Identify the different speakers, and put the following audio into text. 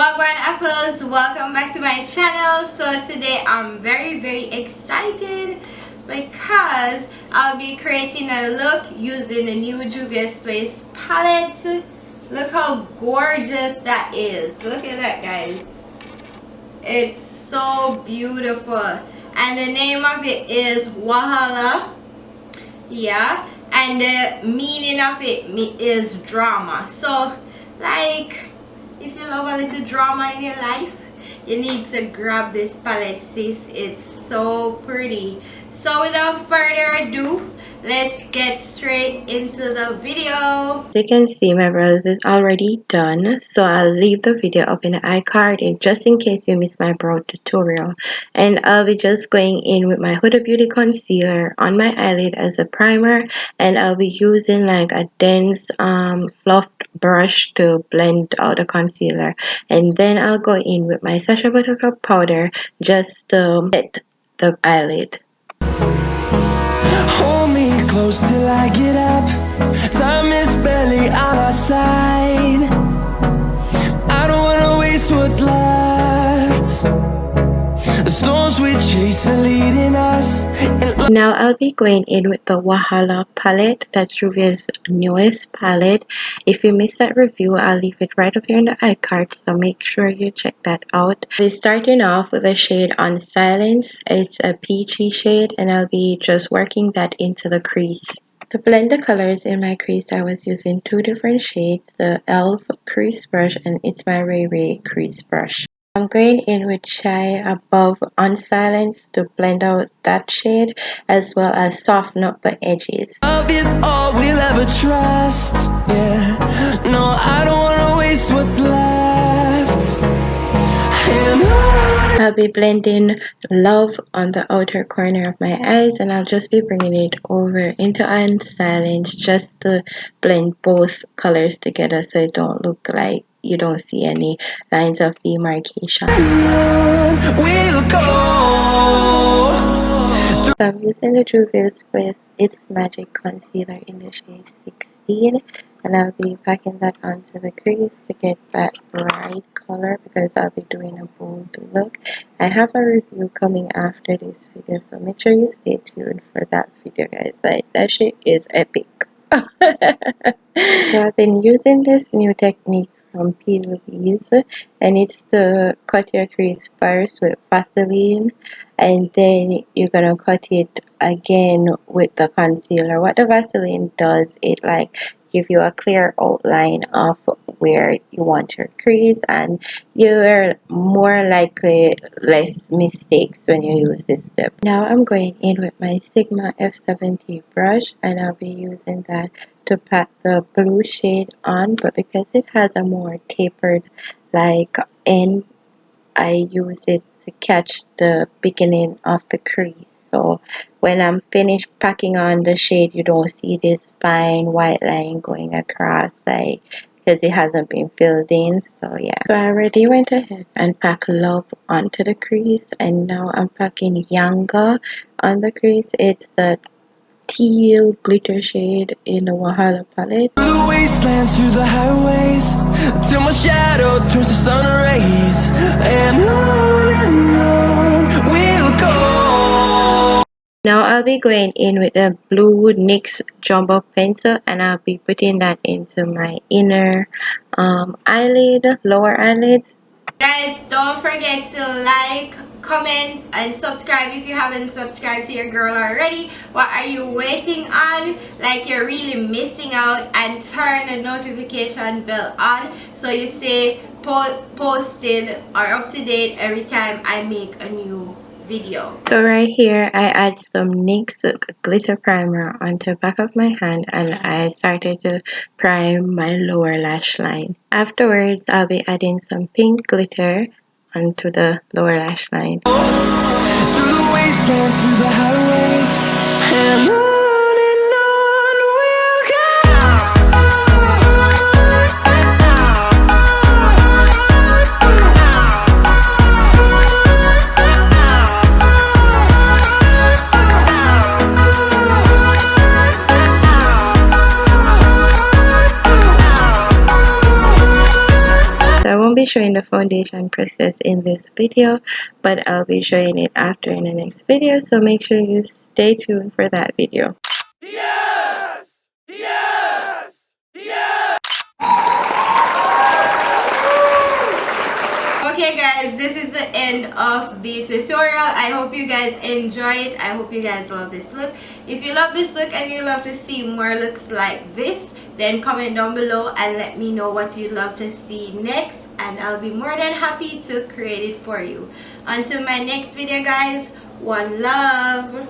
Speaker 1: Wagwan apples, welcome back to my channel. So today I'm very excited because I'll be creating a look using the new JUVIA'S palette. Look how gorgeous that is. Look at that, guys. It's so beautiful, and the name of it is Wahala. Yeah, and the meaning of it is drama. So like, if you love a little drama in your life, you need to grab this palette, sis. It's so pretty. So without further ado, let's get straight into the video.
Speaker 2: As you can see, my brows is already done, so I'll leave the video up in the iCard just in case you missed my brow tutorial. And I'll be just going in with my Huda Beauty concealer on my eyelid as a primer, and I'll be using like a dense fluffed brush to blend out the concealer, and then I'll go in with my Sacha Buttercup powder just to set the eyelid.
Speaker 3: Hold me close till I get up. Time is barely on our side. I don't wanna waste what's left. The storms we chase are leading us.
Speaker 2: Now I'll be going in with the Wahala palette. That's JUVIA'S newest palette. If you missed that review, I'll leave it right up here in the iCard, so make sure you check that out. We're starting off with the shade Unsilenced. It's a peachy shade, and I'll be just working that into the crease. To blend the colors in my crease, I was using two different shades, the e.l.f. crease brush, and it's my RAYERAYE crease brush. I'm going in with Shy Above Unsilenced to blend out that shade, as well as soften up the edges.
Speaker 3: Love is all we'll ever trust. Yeah, no, I don't wanna waste what's left. And
Speaker 2: I'll be blending Love on the outer corner of my eyes, and I'll just be bringing it over into Unsilenced just to blend both colors together so it don't look like you don't see any lines of demarcation.
Speaker 3: we'll go.
Speaker 2: So I'm using the JUVIA'S It's Magic Concealer in the shade 16, and I'll be packing that onto the crease to get that bright color because I'll be doing a bold look. I have a review coming after this video, so make sure you stay tuned for that video, guys. Like, that shit is epic. So I've been using this new technique from POSHMARK, and it's to cut your crease first with Vaseline, and then you're gonna cut it again with the concealer. What the Vaseline does, it like give you a clear outline of where you want your crease, and you're more likely less mistakes when you use this step. Now I'm going in with my Sigma F70 brush, and I'll be using that to pat the blue shade on, but because it has a more tapered like end, I use it to catch the beginning of the crease. So when I'm finished packing on the shade, you don't see this fine white line going across, like, because it hasn't been filled in. So yeah, so I already went ahead and packed Love onto the crease, and now I'm packing Younger on the crease. It's the teal glitter shade in the Wahala palette.
Speaker 3: Through the wastelands, through the highways, till my shadow turns to sun rays, and on we'll go.
Speaker 2: Now I'll be going in with the blue NYX Jumbo Pencil, and I'll be putting that into my inner eyelid, lower eyelid.
Speaker 1: Guys, don't forget to like, comment, and subscribe if you haven't subscribed to your girl already. What are you waiting on? Like, you're really missing out. And turn the notification bell on so you stay posted or up to date every time I make a new video.
Speaker 2: So right here I add some NYX glitter primer onto the back of my hand, and I started to prime my lower lash line. Afterwards I'll be adding some pink glitter onto the lower lash line.
Speaker 3: Through the wastelands, through the highways, and on we'll
Speaker 2: be showing the foundation process in this video, but I'll be showing it after in the next video, so make sure you stay tuned for that video.
Speaker 3: Yes! Yes! Yes!
Speaker 1: Okay guys, this is the end of the tutorial. I hope you guys enjoy it. I hope you guys love this look. If you love this look and you love to see more looks like this, then comment down below and let me know what you'd love to see next, and I'll be more than happy to create it for you. Until my next video guys, one love.